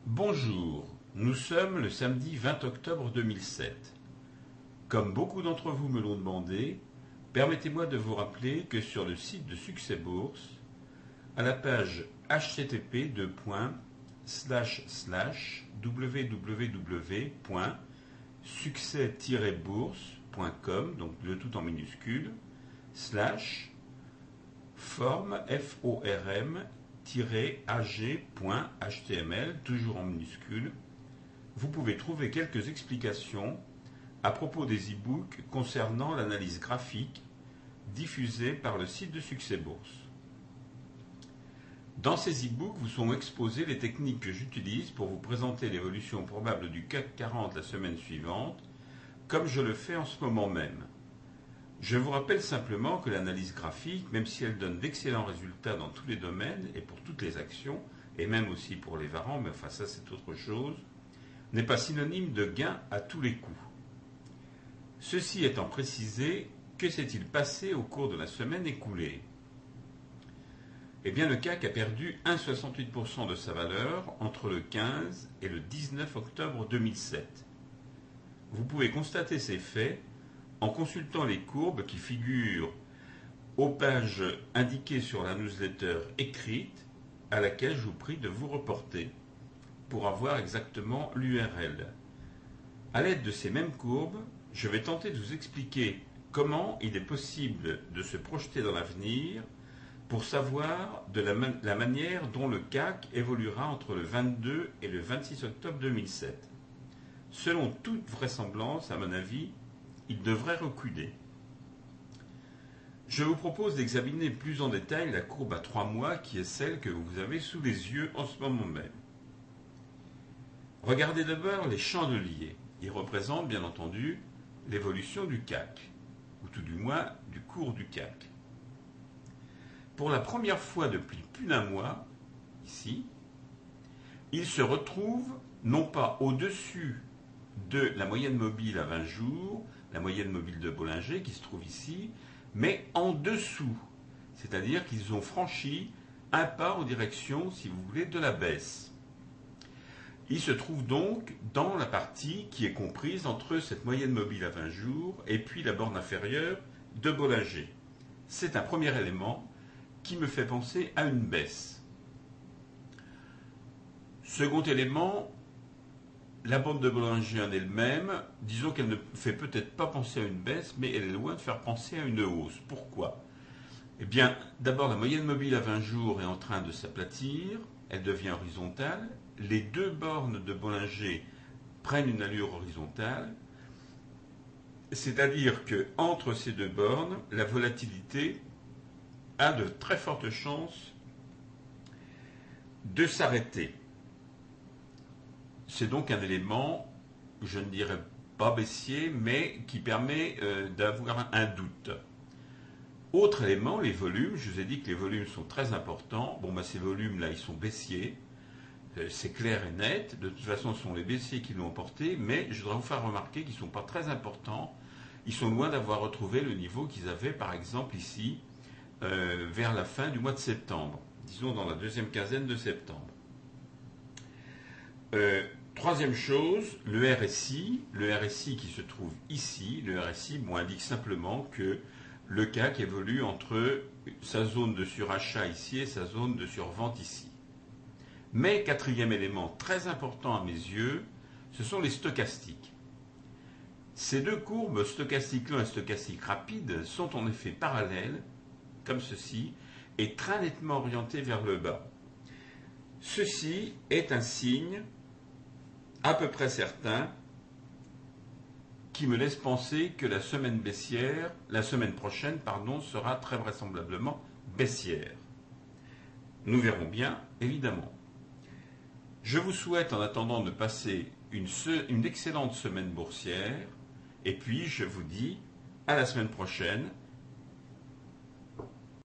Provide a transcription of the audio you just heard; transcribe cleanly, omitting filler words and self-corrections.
Bonjour, nous sommes le samedi 20 octobre 2007. Comme beaucoup d'entre vous me l'ont demandé, permettez-moi de vous rappeler que sur le site de Succès Bourse, à la page http://www.succès-bourse.com, donc le tout en minuscule, slash form, ag.html, toujours en minuscule, vous pouvez trouver quelques explications à propos des e-books concernant l'analyse graphique diffusée par le site de Succès Bourse. Dans ces e-books vous sont exposées les techniques que j'utilise pour vous présenter l'évolution probable du CAC 40 la semaine suivante, comme je le fais en ce moment même. Je vous rappelle simplement que l'analyse graphique, même si elle donne d'excellents résultats dans tous les domaines et pour toutes les actions, et même aussi pour les varants, mais enfin ça c'est autre chose, n'est pas synonyme de gain à tous les coups. Ceci étant précisé, que s'est-il passé au cours de la semaine écoulée ? Eh bien le CAC a perdu 1,68% de sa valeur entre le 15 et le 19 octobre 2007. Vous pouvez constater ces faits en consultant les courbes qui figurent aux pages indiquées sur la newsletter écrite à laquelle je vous prie de vous reporter pour avoir exactement l'URL. À l'aide de ces mêmes courbes, je vais tenter de vous expliquer comment il est possible de se projeter dans l'avenir pour savoir de la manière dont le CAC évoluera entre le 22 et le 26 octobre 2007. Selon toute vraisemblance, à mon avis, il devrait reculer. Je vous propose d'examiner plus en détail la courbe à 3 mois qui est celle que vous avez sous les yeux en ce moment même. Regardez d'abord les chandeliers. Ils représentent bien entendu l'évolution du CAC, ou tout du moins du cours du CAC. Pour la première fois depuis plus d'un mois, ici, il se retrouve non pas au-dessus de la moyenne mobile à 20 jours, la moyenne mobile de Bollinger qui se trouve ici, mais en dessous. C'est-à-dire qu'ils ont franchi un pas en direction, si vous voulez, de la baisse. Il se trouve donc dans la partie qui est comprise entre cette moyenne mobile à 20 jours et puis la borne inférieure de Bollinger. C'est un premier élément qui me fait penser à une baisse. Second élément, la bande de Bollinger en elle-même, disons qu'elle ne fait peut-être pas penser à une baisse, mais elle est loin de faire penser à une hausse. Pourquoi ? Eh bien, d'abord, la moyenne mobile à 20 jours est en train de s'aplatir, elle devient horizontale, les deux bornes de Bollinger prennent une allure horizontale, c'est-à-dire qu'entre ces deux bornes, la volatilité a de très fortes chances de s'arrêter. C'est donc un élément, je ne dirais pas baissier, mais qui permet d'avoir un doute. Autre élément, les volumes. Je vous ai dit que les volumes sont très importants. Bon, ces volumes-là, ils sont baissiers. C'est clair et net. De toute façon, ce sont les baissiers qui l'ont emporté, mais je voudrais vous faire remarquer qu'ils ne sont pas très importants. Ils sont loin d'avoir retrouvé le niveau qu'ils avaient, par exemple, ici, vers la fin du mois de septembre. Disons dans la deuxième quinzaine de septembre. Troisième chose, le RSI qui se trouve ici, le RSI indique simplement que le CAC évolue entre sa zone de surachat ici et sa zone de survente ici. Mais quatrième élément très important à mes yeux, ce sont les stochastiques. Ces deux courbes, stochastique lent et stochastique rapide, sont en effet parallèles, comme ceci, et très nettement orientées vers le bas. Ceci est un signe à peu près certain qui me laisse penser que la semaine prochaine, sera très vraisemblablement baissière. Nous verrons bien, évidemment. Je vous souhaite en attendant de passer une excellente semaine boursière, et puis je vous dis à la semaine prochaine